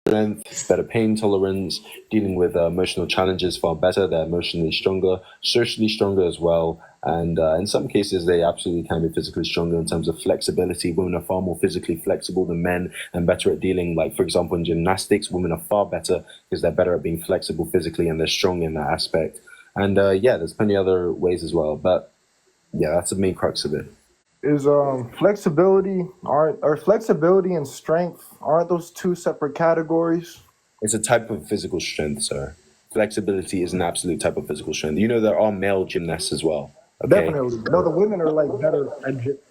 strength, better pain tolerance, dealing with emotional challenges far better. They're emotionally stronger, socially stronger as well. And in some cases, they absolutely can be physically stronger in terms of flexibility. Women are far more physically flexible than men and better at dealing, like, for example, in gymnastics, women are far better because they're better at being flexible physically and they're strong in that aspect. And yeah, there's plenty other ways as well. But yeah, that's the main crux of it. Is flexibility and strength, aren't those two separate categories? It's a type of physical strength, sir. Flexibility is an absolute type of physical strength. You know, there are male gymnasts as well. Okay. Definitely. No, the women are like better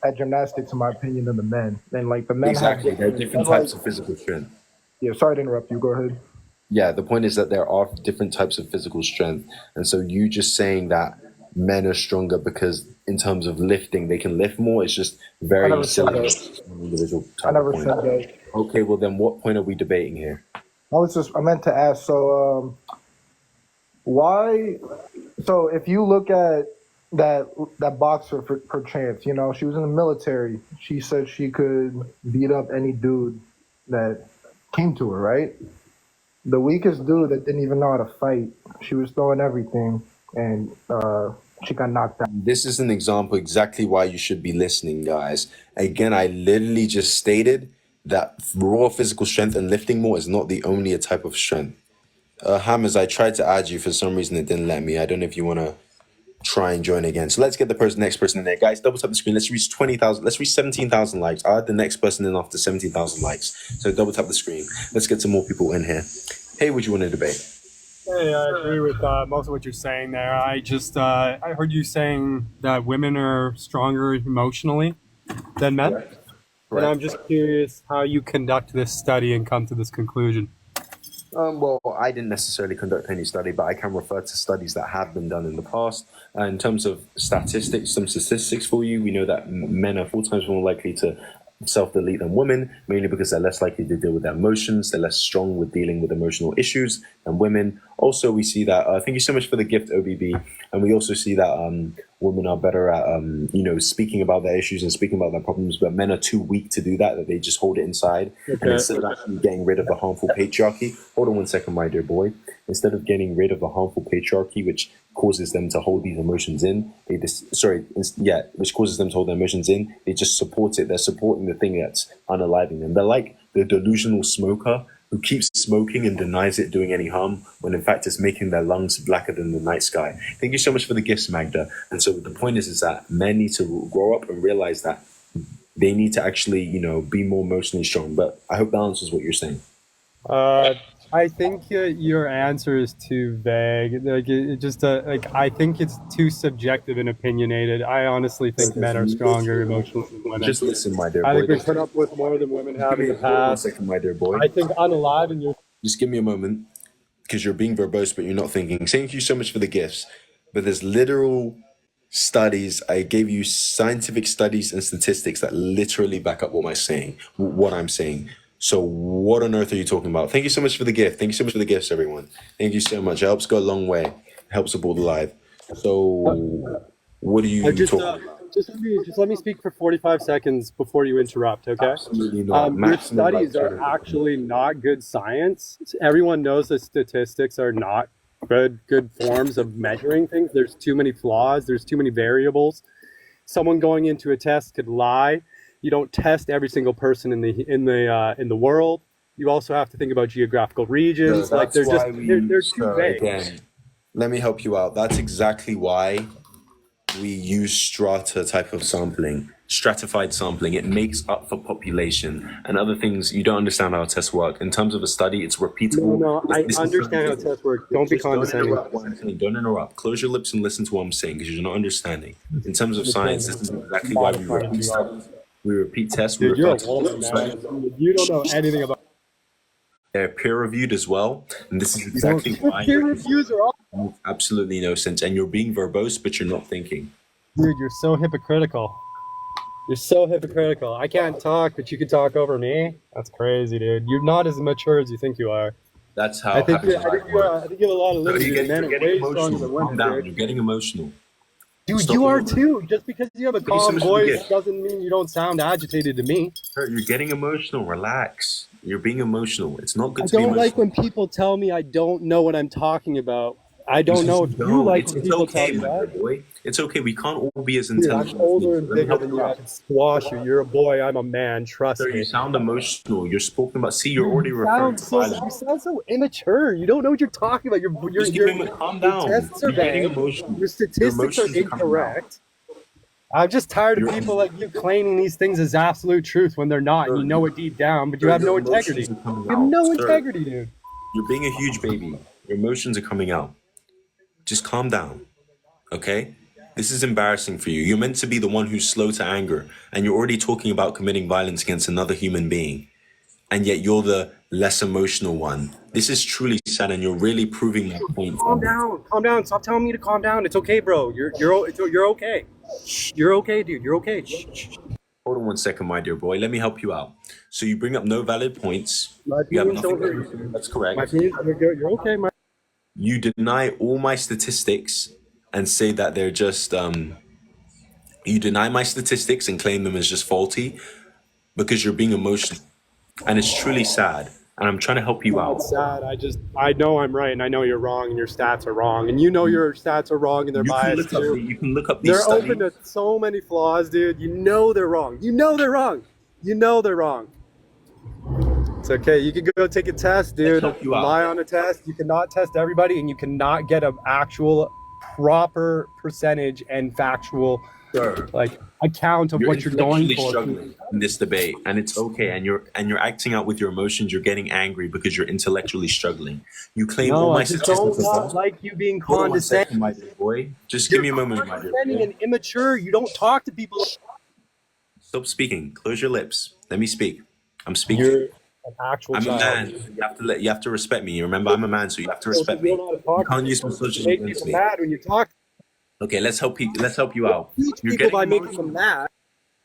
at gymnastics, in my opinion, than the men. And like the men Exactly. have There are different types of physical strength. Yeah, sorry to interrupt you. Go ahead. Yeah, the point is that there are different types of physical strength. And so you just saying that men are stronger because in terms of lifting, they can lift more, it's just very silly. Individual type I never of point. said that. Okay, well then what point are we debating here? I meant to ask, so why, so if you look at that boxer for chance, you know, she was in the military. She said she could beat up any dude that came to her, right? The weakest dude that didn't even know how to fight, she was throwing everything, and she got knocked out. This is an example exactly why you should be listening, guys. Again, I literally just stated that raw physical strength and lifting more is not the only type of strength. Hammers, I tried to add you. For some reason, it didn't let me. I don't know if you want to try and join again. So let's get the next person in there. Guys, double tap the screen. Let's reach 20,000. Let's reach 17,000 likes. I'll add the next person in after 17,000 likes. So double tap the screen. Let's get some more people in here. Hey, would you want to debate? Hey, I agree with most of what you're saying there. I heard you saying that women are stronger emotionally than men. Correct. And I'm just curious how you conduct this study and come to this conclusion. Well, I didn't necessarily conduct any study, but I can refer to studies that have been done in the past. In terms of statistics, some statistics for you, we know that men are 4 times more likely to self-delete than women, mainly because they're less likely to deal with their emotions. They're less strong with dealing with emotional issues than women. Also, we see that, thank you so much for the gift, OBB. And we also see that women are better at, speaking about their issues and speaking about their problems, but men are too weak to do that they just hold it inside. Okay. And instead of actually getting rid of the harmful patriarchy, hold on one second, my dear boy. Instead of getting rid of the harmful patriarchy, which causes them to hold these emotions in, which causes them to hold their emotions in, they just support it. They're supporting the thing that's unaliving them. They're like the delusional smoker who keeps smoking and denies it doing any harm, when in fact it's making their lungs blacker than the night sky. Thank you so much for the gifts, Magda. And so the point is that men need to grow up and realize that they need to actually, be more emotionally strong. But I hope that answers what you're saying. I think your answer is too vague. I think it's too subjective and opinionated. I honestly think men are stronger emotionally than women. Just listen, my dear boy. I think we put up with more than women have in the past. 1 second, my dear boy. I think unalive and Just give me a moment, because you're being verbose, but you're not thinking. Thank you so much for the gifts. But there's literal studies. I gave you scientific studies and statistics that literally back up what I'm saying. So what on earth are you talking about? Thank you so much for the gift. Thank you so much for the gifts, everyone. Thank you so much. It helps go a long way. It helps support the live. So what are you talking about? Just let me speak for 45 seconds before you interrupt, okay? Absolutely not. Your studies are actually not good science. Everyone knows that statistics are not good forms of measuring things. There's too many flaws. There's too many variables. Someone going into a test could lie. You don't test every single person in the world. You also have to think about geographical regions. No, they're too vague. Again, let me help you out. That's exactly why we use stratified sampling. It makes up for population and other things. You don't understand how tests work. In terms of a study, it's repeatable. No, I understand how tests work. Don't be condescending. Don't interrupt. Close your lips and listen to what I'm saying, because you're not understanding. In terms of science, this is exactly why we repeat studies. We repeat tests. Dude, you're a woman, man. You don't know anything about. They're peer reviewed as well, and this is exactly why peer reviews are all absolutely no sense. And you're being verbose, but you're not thinking. Dude, you're so hypocritical. I can't talk, but you can talk over me. That's crazy, dude. You're not as mature as you think you are. That's how. I think you have a lot of liberty. Men are way stronger than women. You're getting emotional. Dude, Stop you being are emotional. too. Just because you have a Give me calm some voice gift. doesn't mean you don't sound agitated to me. Sir, you're getting emotional. Relax. You're being emotional. It's not good I to be don't like emotional. when people tell me I don't know what I'm talking about. I don't Because know you if you don't. like It's, when it's people tell okay, me my dear that. boy. It's okay. We can't all be as Dude, I'm intelligent as me. older So and let me bigger help than you you. I out. can squash you. You're a boy. I'm a man. Trust Sir, you me. sound emotional. You're spoken about. See, you're Dude, already referring to violence. you sound so immature. You don't know what you're talking about. Just give me a minute. Calm Your down. tests are You're getting bad. emotional. Your Your statistics are emotions are coming out. incorrect. I'm just tired of Your, people like you claiming these things as absolute truth when they're not, and you sir, know it deep down, but you sir, have your no emotions integrity. are coming You have out. no Sir, integrity, dude. you're being a huge baby. Your emotions are coming out. Just calm down. Okay? This is embarrassing for you. You're meant to be the one who's slow to anger, and you're already talking about committing violence against another human being, and yet you're the less emotional one. This is truly sad, and you're really proving that point for Calm me. down, calm down. Stop telling me to calm down. It's okay, bro. You're okay. You're okay, dude. You're okay. Shh. Hold on one second, my dear boy. Let me help you out. So you bring up no valid points. My You have opinions nothing don't hurt to you. that's My correct. opinions, you're okay. You deny all my statistics and say that they're just you deny my statistics and claim them as just faulty because you're being emotional. And it's truly sad. And I'm trying to help you out. It's sad. I know I'm right, and I know you're wrong, and your stats are wrong, and you know your stats are wrong, and they're biased too. You can look up these They're open studies. to so many flaws, dude. You know they're wrong. You know they're wrong. You know they're wrong. It's okay. You can go take a test, Let's dude. help you Lie out. on a test. You cannot test everybody, and you cannot get an actual proper percentage and factual Sir, like account of you're what you're going intellectually for. struggling in this debate, and it's okay. And you're acting out with your emotions. You're getting angry because you're intellectually struggling. You claim all No, I my just statistics don't are not false. like you being Hold on one condescending. second, my dear boy. Just give You're me a moment, my dear condescending boy. and immature. You don't talk to people. Stop speaking. Close your lips. Let me speak. I'm speaking. You're an actual I'm a child. man. You have to respect me. You remember, I'm a man, so you have to You respect don't me. know how to You talk to can't use people. You misogyny make against people me. mad when you talk. Okay, let's help you out. Teach You're people getting by making them emotional. mad.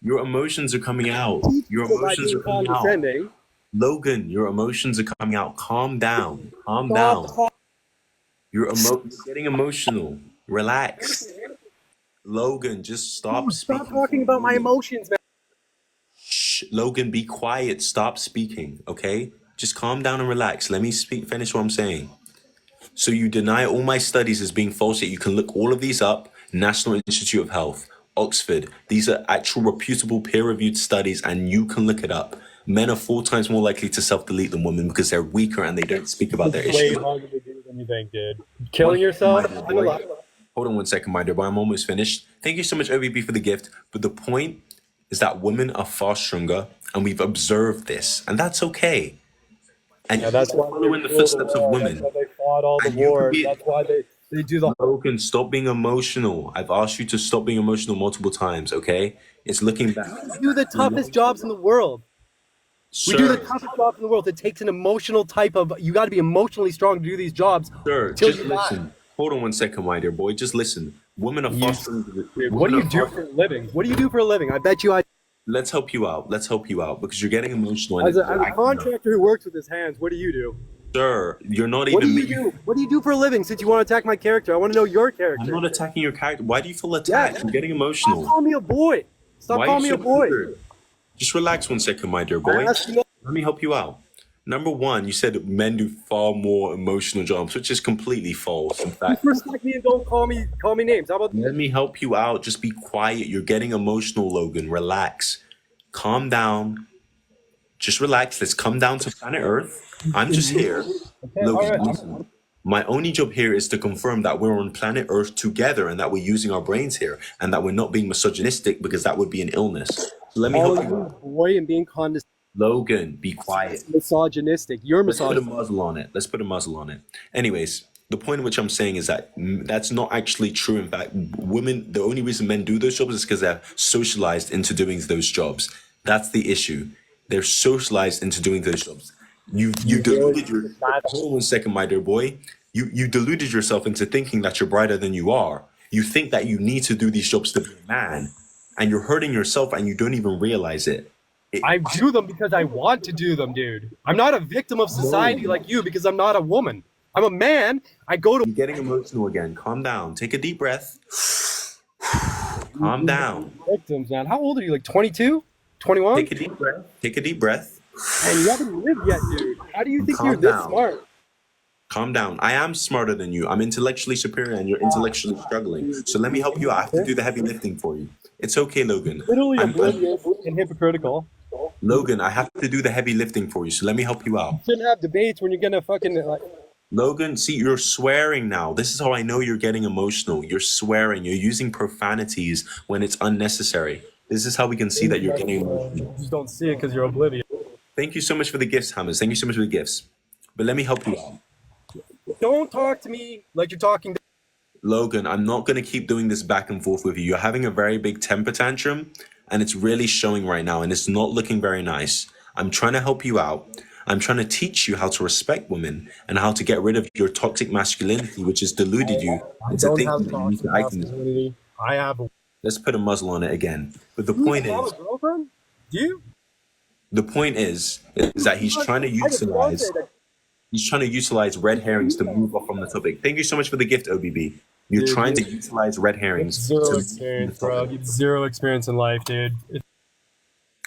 Your emotions are coming out. Teach Your people by emotions are being coming out. condescending. Logan, your emotions are coming out. Calm down. Calm Stop down. talking. You're getting emotional. Relax. Logan, just stop Stop speaking for talking a about my moment. emotions, man. Shh. Logan, be quiet. Stop speaking, okay? Just calm down and relax. Let me finish what I'm saying. So you deny all my studies as being false, yet you can look all of these up. National Institute of Health, Oxford. These are actual reputable peer-reviewed studies, and you can look it up. Men are 4 times more likely to self-delete than women because they're weaker and they don't speak about their It's way issues. harder to do than you think, dude. One Killing second, yourself? my dear boy. Hold on one second, my dear boy. I'm almost finished. Thank you so much, OBB, for the gift. But the point is that women are far stronger, and we've observed this, and that's okay. And Yeah, you're that's why they following the rule the footsteps of world. That's women. why they fought all the And you could wars. be That's why they do the. Logan, stop being emotional. I've asked you to stop being emotional multiple times, okay? It's looking back. We do the toughest jobs in the world. We do the Sir, toughest jobs in the world. It takes an emotional type of. You got to be emotionally strong to do these jobs sir, till just you die. listen. Hold on one second, my dear boy. Just listen. Women are You, fostering. dude, what do you do for a living? What do you do for a living? I bet you I. Let's help you out. Let's help you out because you're getting emotional and As it's a contractor who works with his hands, what do you do? Sir, you're not What do even. you do? What do you do for a living? Since you want to attack my character, I want to know your I'm character. not attacking your character. Why do you feel Yeah. attacked? You're getting Stop emotional. calling me a boy. Stop Why are calling me you a so boy. triggered? Just relax one second, my dear I boy. asked you. Let me help you out. Number one, you said men do far more emotional jobs, which is completely false. In fact, Just respect me and don't call me names. How about let me help you out. Just be quiet. You're getting emotional, Logan. Relax. Calm down. Just relax. Let's come down to planet Earth. I'm just here. okay, all Logan, right. listen. My only job here is to confirm that we're on planet Earth together and that we're using our brains here and that we're not being misogynistic because that would be an illness. So let me help Calling you you out. boy and being condescending, Logan, be quiet. misogynistic. You're Let's put a misogynistic. muzzle on it. Let's put a muzzle on it. Anyways, the point in which I'm saying is that that's not actually true. In fact, women, the only reason men do those jobs is because they're socialized into doing those jobs. That's the issue. They're socialized into doing those jobs. You deluded your. Hold on one second, my dear boy. You deluded yourself into thinking that you're brighter than you are. You think that you need to do these jobs to be a man, and you're hurting yourself, and you don't even realize it. I do them because I want to do them, dude. I'm not a victim of society like you because I'm not a woman. I'm a man. I go to. You're getting emotional again. Calm down. Take a deep breath. Calm down. Victims, man. How old are you? Like 22? 21? Take a deep breath. Take a deep breath. And you haven't lived yet, dude. How do you think you're Calm this down. smart? Calm down. I am smarter than you. I'm intellectually superior and you're intellectually struggling. So let me help you out. I have to do the heavy lifting for you. It's okay, Logan. Literally oblivious and hypocritical. Logan, I have to do the heavy lifting for you. So let me help you out. You shouldn't have debates when you're gonna fucking like. Logan, see, you're swearing now. This is how I know you're getting emotional. You're swearing. You're using profanities when it's unnecessary. This is how we can see that you're getting emotional. You just don't see it because you're oblivious. Thank you so much for the gifts, Hammers. Thank you so much for the gifts. But let me help you out. Don't talk to me like you're talking to. Logan, I'm not going to keep doing this back and forth with you. You're having a very big temper tantrum, and it's really showing right now, and it's not looking very nice. I'm trying to help you out. I'm trying to teach you how to respect women and how to get rid of your toxic masculinity, which has deluded you into thinking that you need to act in this. I have a. Let's put a muzzle on it again. But the point You have is, a girlfriend? Do you? the point is that he's trying to utilize. He's trying to utilize red herrings to move off from the topic. Thank you so much for the gift, OBB. You're trying to utilize red herrings. Zero experience, bro. You have zero experience in life, dude.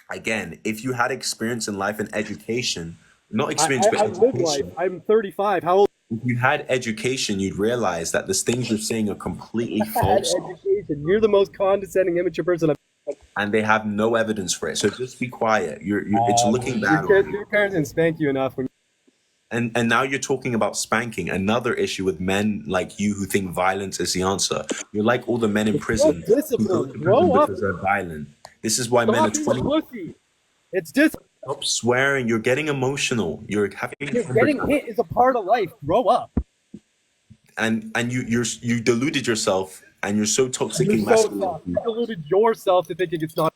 Again, if you had experience in life and education, not experience, I but live life. education. I'm 35. How old? If you had education, you'd realize that the things you're saying are completely I had false, education. You're the most condescending, immature person I've. and they have no evidence for it. So just be quiet. It's looking bad. Your parents didn't spank you enough when. And now you're talking about spanking. Another issue with men like you who think violence is the answer. You're like all the men in prison who go to prison because they're violent. This is why men are 20. Pussy. It's just Stop swearing. You're getting emotional. You're having. getting hit is a part of life. Grow up. And you deluded yourself, and you're so toxically You're so masculine. soft. You deluded yourself to thinking it's not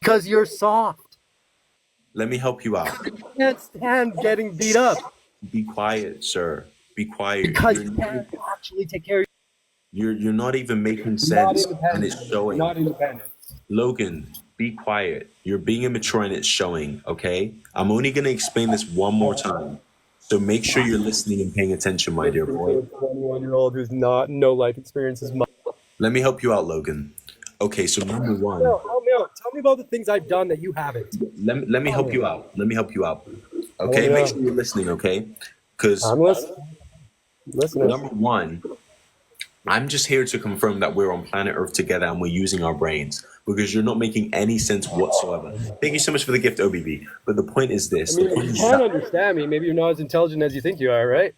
because you're soft. Let me help you out. You can't stand getting beat up Be quiet, sir. Be quiet. because you can't actually take care of You're not even making Not sense, and independent. it's showing. Not independent. Logan, be quiet. You're being immature, and it's showing. Okay, I'm only gonna explain this one more time, so make sure you're listening and paying attention, my dear boy. 21-year-old who's no life experience is my. Let me help you out, Logan. Okay, so number one, No, help me out. Tell me about the things I've done that you haven't. let me help you out. Let me help you out. Okay, make sure you're listening. Okay, because I'm listening. number one, I'm just here to confirm that we're on planet Earth together and we're using our brains, because you're not making any sense whatsoever. Thank you so much for the gift, OBB. But the point is this: I mean, the point you is can't that understand me. Maybe you're not as intelligent as you think you are, right?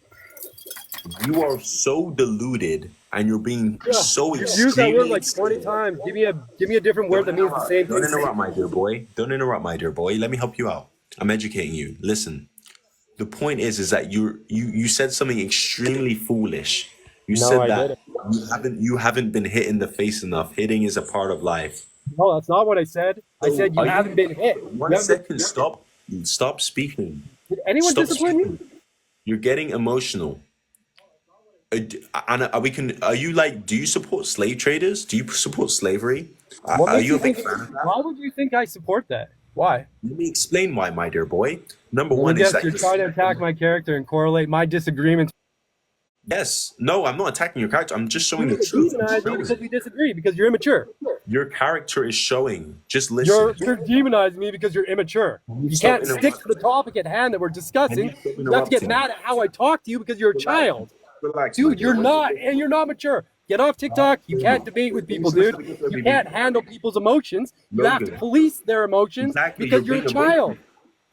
you are so deluded and you're being so You use that word like 20 extremely. times. Give me a different word that means the same Don't thing. interrupt, my dear boy. Don't interrupt, my dear boy. Let me help you out. I'm educating you. Listen. The point is that you said something extremely foolish. You No, said I that didn't. you haven't been hit in the face enough. Hitting is a part of life. No, that's not what I said. I said you Are you- haven't been hit. One You haven't second. Stop speaking. Did anyone Stop discipline you? speaking. You're getting emotional. And are you like? Do you support slave traders? Do you support slavery? What Are makes you a you big think? fan of that? Why would you think I support that? Why? Let me explain why, my dear boy. Number Well, one is yes, that you're trying to attack my character and correlate my disagreements. Yes, no, I'm not attacking your character. I'm just showing You're the truth. I'm demonizing me showing because it. we disagree because you're immature. Your character is showing. Just listen. You're demonizing me because you're immature. You Stop can't stick to the topic at hand that we're discussing. Can you stop You have to get interrupting? mad at how I talk to you because you're a child. Relax, my Dude, dear you're boy. not, and you're not mature. Get off TikTok. You can't debate with people, dude. You can't handle people's emotions. You have to Logan. police their emotions Exactly, because you're you're a being child.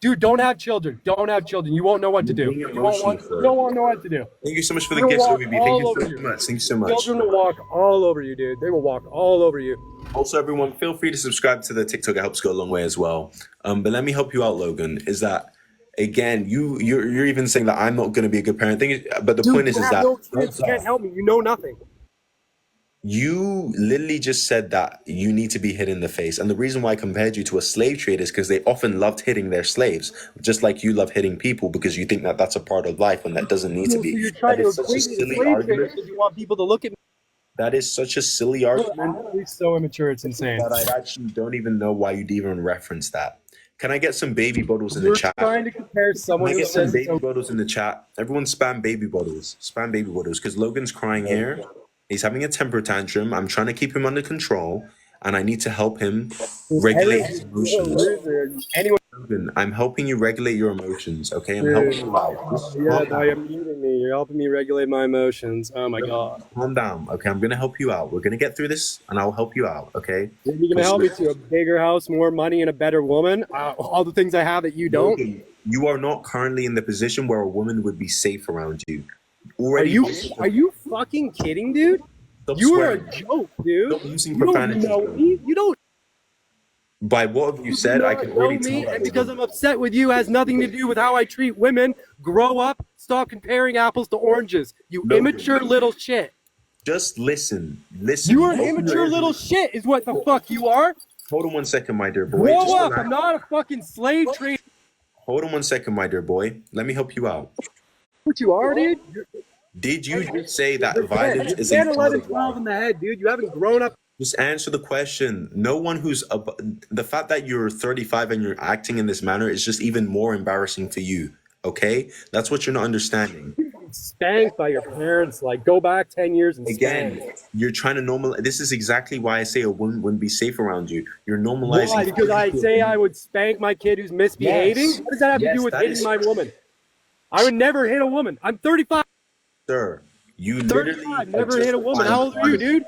Dude, don't have children. Don't have children. You won't know what to do. You're being You won't emotional, you don't know what to do. Thank you so much for the They'll gifts, walk OBB. Thank all you over so you. much. Thank you so much. Children will walk all over you, dude. They will walk all over you. Also, everyone, feel free to subscribe to the TikTok. It helps go a long way as well. But let me help you out, Logan. Is that again? You're even saying that I'm not going to be a good parent. But the point is you have that no experience. You can't help me. You know nothing. you literally just said that you need to be hit in the face. And the reason why I compared you to a slave trader is because they often loved hitting their slaves, just like you love hitting people because you think that that's a part of life when that doesn't need to So be. you're trying That to is such a equate me to silly slave traders argument. because you want people to look at me. That is such a silly argument He's so immature, it's insane. that I actually don't even know why you'd even reference that. Can I get some baby bottles in the You're chat? trying to compare Can someone I who get some says baby so. bottles in the chat? Everyone spam baby bottles. Spam baby bottles because Logan's crying here He's having a temper tantrum. I'm trying to keep him under control, and I need to help him regulate his emotions. Anyone, Logan, I'm helping you regulate your emotions, okay? I'm helping you out. Just yeah, calm now you're down. muting me. You're helping me regulate my emotions. Oh my god. Calm down, okay? I'm gonna help you out. We're gonna get through this, and I'll help you out, okay? You're gonna help me to a bigger house, more money, and a better woman. All the things I have that you don't. Logan, you are not currently in the position where a woman would be safe around you. Are Already. you fucking kidding, dude? Stop You are a swearing. joke, dude. Stop using You don't profanity. know me. You don't By what have you said, I can know already me, tell. and because I'm upset with you has nothing to do with how I treat women. Grow up. Stop comparing apples to oranges. You No. immature little shit. Just listen. Listen. You are an immature little shit is what the fuck you are. Hold on 1 second, my dear boy. Grow Just up. relax. I'm not a fucking slave trade. Hold on 1 second, my dear boy. Let me help you out. What you are, dude? Did you just say that violence is You're a 10, 11, 12 in the head, dude. You haven't grown up. Just answer the question. No one who's the fact that you're 35 and you're acting in this manner is just even more embarrassing for you. Okay, that's what you're not understanding. Spanked by your parents. Like, go back 10 years and Again, spank. you're trying to normalize. This is exactly why I say a woman wouldn't be safe around you. You're normalizing. Why? Because I say I would spank my kid who's misbehaving? Yes. What does that have to Yes, do with that hitting is- my woman? I would never hit a woman. I'm 35. Sir, you 35. literally Never hit a woman. How old are you, dude?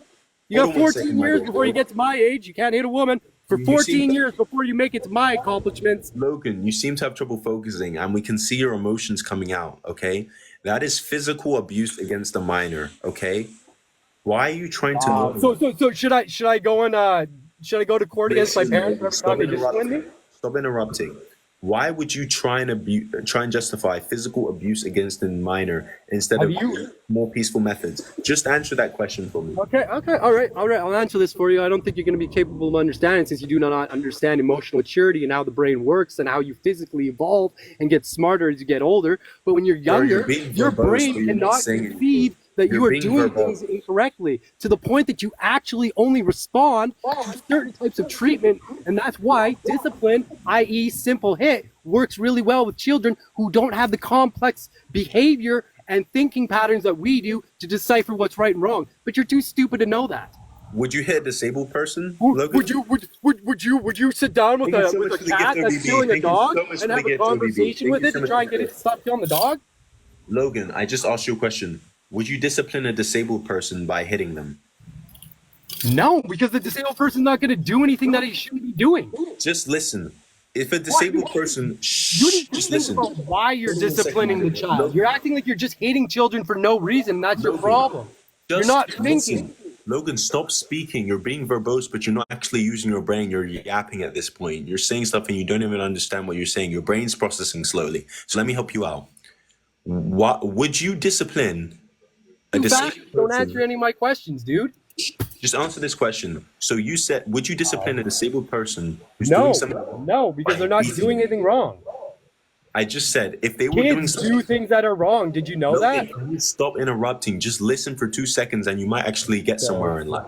You Hold got on 1 14 second, my years dear before boy. you get to my age. You can't hit a woman for You 14 seem- years before you make it to my accomplishments. Logan, you seem to have trouble focusing, and we can see your emotions coming out. Okay, that is physical abuse against a minor. Okay, why are you trying to? So should I go to court against my parents every Stop time they discipline me? interrupting. Stop interrupting. Why would you try and justify physical abuse against a minor instead of more peaceful methods? Just answer that question for me. Okay, all right. I'll answer this for you. I don't think you're going to be capable of understanding since you do not understand emotional maturity and how the brain works and how you physically evolve and get smarter as you get older. But when you're younger, you're being your verbose, brain but you're not cannot saying conceive that You're you are being doing verbose. things incorrectly to the point that you actually only respond to certain types of treatment. And that's why discipline, i.e. simple hit, works really well with children who don't have the complex behavior and thinking patterns that we do to decipher what's right and wrong. But you're too stupid to know that. Would you hit a disabled person, Logan? Would you sit down with Thank you so a much for the cat gift, that's OBB. killing a Thank you dog so much and for have the a gift, OBB. conversation Thank with you it so to much try and for get the it to stop killing the dog? Logan, I just asked you a question. Would you discipline a disabled person by hitting them? No, because the disabled person's not going to do anything that he shouldn't be doing. Just listen. If a disabled person, You need to just think listen. about why you're Hold on a second, disciplining the my dear. child. You're acting like you're just hitting children for no reason. That's your Logan, problem. You're Just not listen. thinking. Logan, stop speaking. You're being verbose, but you're not actually using your brain. You're yapping at this point. You're saying stuff and you don't even understand what you're saying. Your brain's processing slowly. So let me help you out. What would you discipline a Too fast. disabled Don't person? answer any of my questions, dude. Just answer this question. So you said, would you discipline a disabled person who's No, doing something? no, because they're not doing anything wrong. I just said, if they were doing Kids something. do things that are wrong. Did you know that? Logan, can you stop interrupting? Just listen for 2 seconds and you might actually get somewhere in life.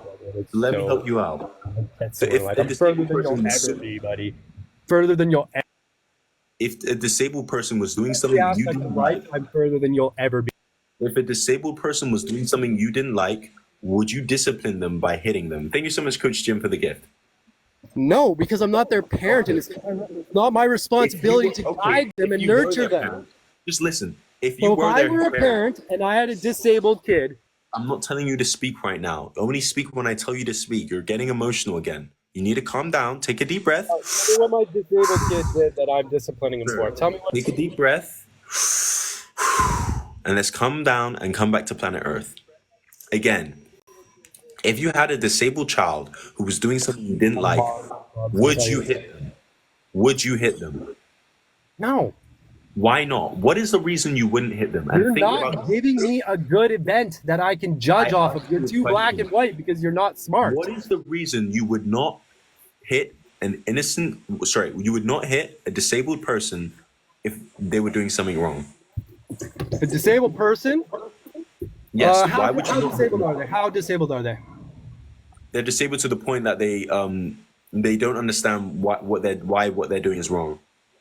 Let me help you out. That's So if I'm a further disabled than you'll person ever was- be, buddy. Further than you'll ever if a disabled person was doing something be. you Aspect of didn't life, like, I'm further than you'll ever be. if a disabled person was doing something you didn't like, would you discipline them by hitting them? Thank you so much, Coach Jim, for the gift. No, because I'm not their parent, and it's not my responsibility to guide them and nurture them. Just listen. If you So if were I their were a parent and I had a disabled kid, I'm not telling you to speak right now. Only speak when I tell you to speak. You're getting emotional again. You need to calm down. Take a deep breath. tell me what my disabled kid did that I'm disciplining him for. Tell me what. Take a deep breath. And let's calm down and come back to planet Earth. Again, if you had a disabled child who was doing something you didn't like, would you hit them? Would you hit them? No, Why not? What is the reason you wouldn't hit them? And you're think not about- giving me a good event that I can judge off of. You're too black and white because you're not smart. What is the reason you would not hit you would not hit a disabled person if they were doing something wrong? A disabled person? Yes. How, why would you how not? disabled are they? How disabled are they? They're disabled to the point that they don't understand what they're doing is wrong.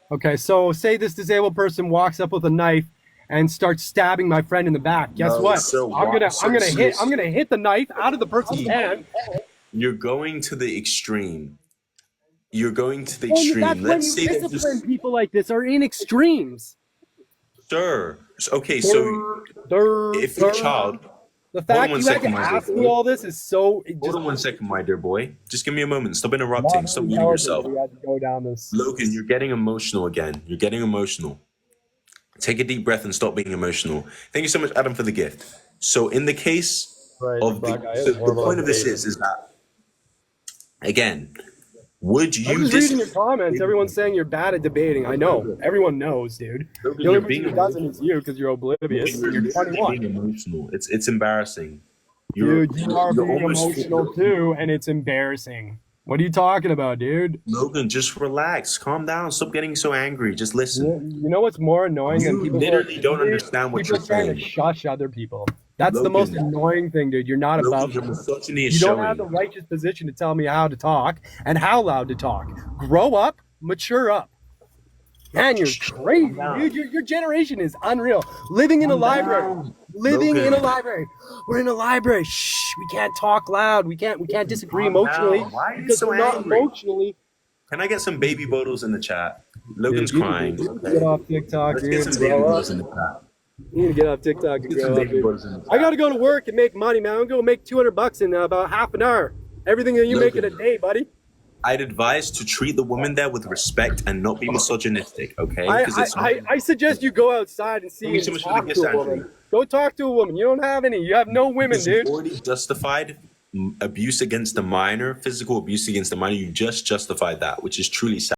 Okay, so say this disabled person walks up with a knife and start stabbing my friend in the back. Guess No, what? so I'm what- gonna hit the knife out of the person's hand. You're going to the extreme. You're going to the Well, extreme. that's when Let's you say that discipline people like this are in extremes. Sure. Okay, so if your child, the fact one you had second, to my dear ask me boy. all this is so. hold on 1 second, my dear boy. Just give me a moment. Stop interrupting. Stop muting yourself. We had to go down this. Logan, you're getting emotional again. You're getting emotional. Take a deep breath and stop being emotional. Thank you so much, Adam, for the gift. So in the case Right, of the point of this is that, again, would you I'm just reading your comments. Everyone's saying you're bad at debating. I know. Everyone knows, dude. Logan, The only you're person being who doesn't is you because you're oblivious. You're You're literally 21. being emotional. It's embarrassing. Dude, you are you're being almost- emotional too, and it's embarrassing. What are you talking about, dude? Logan, just relax. Calm down. Stop getting so angry. Just listen. You know what's more annoying than You people literally who are don't understand what people you're trying to saying. shush other people. That's the most Logan. annoying thing, dude. You're not Logan, about your misogyny is You don't showing. have the righteous position to tell me how to talk and how loud to talk. Grow up, mature up. Man, you're crazy, dude. Your generation is unreal. Living in a library. Living in a library. We're in a library. Shh, we can't talk loud. We can't disagree Calm emotionally. down. Why are you because so we're not angry? emotionally. Can I get some baby bottles in the chat? Logan's Dude, crying. you need to get off TikTok, Let's dude. get some baby Grow up. bottles in the chat. You need to get off TikTok and Get some grow up, baby dude. bottles in the chat. I gotta go to work and make money, man. I'm gonna make $200 in about half an hour. Everything that you make in a day, buddy. I'd advise to treat the woman there with respect and not be misogynistic, okay? I suggest you go outside and see Thank you and so much for the talk gift, to a Andrew. woman. Go talk to a woman. You don't have any. You have no women, Because you've dude. already justified abuse against a minor, physical abuse against a minor. You just justified that, which is truly sad.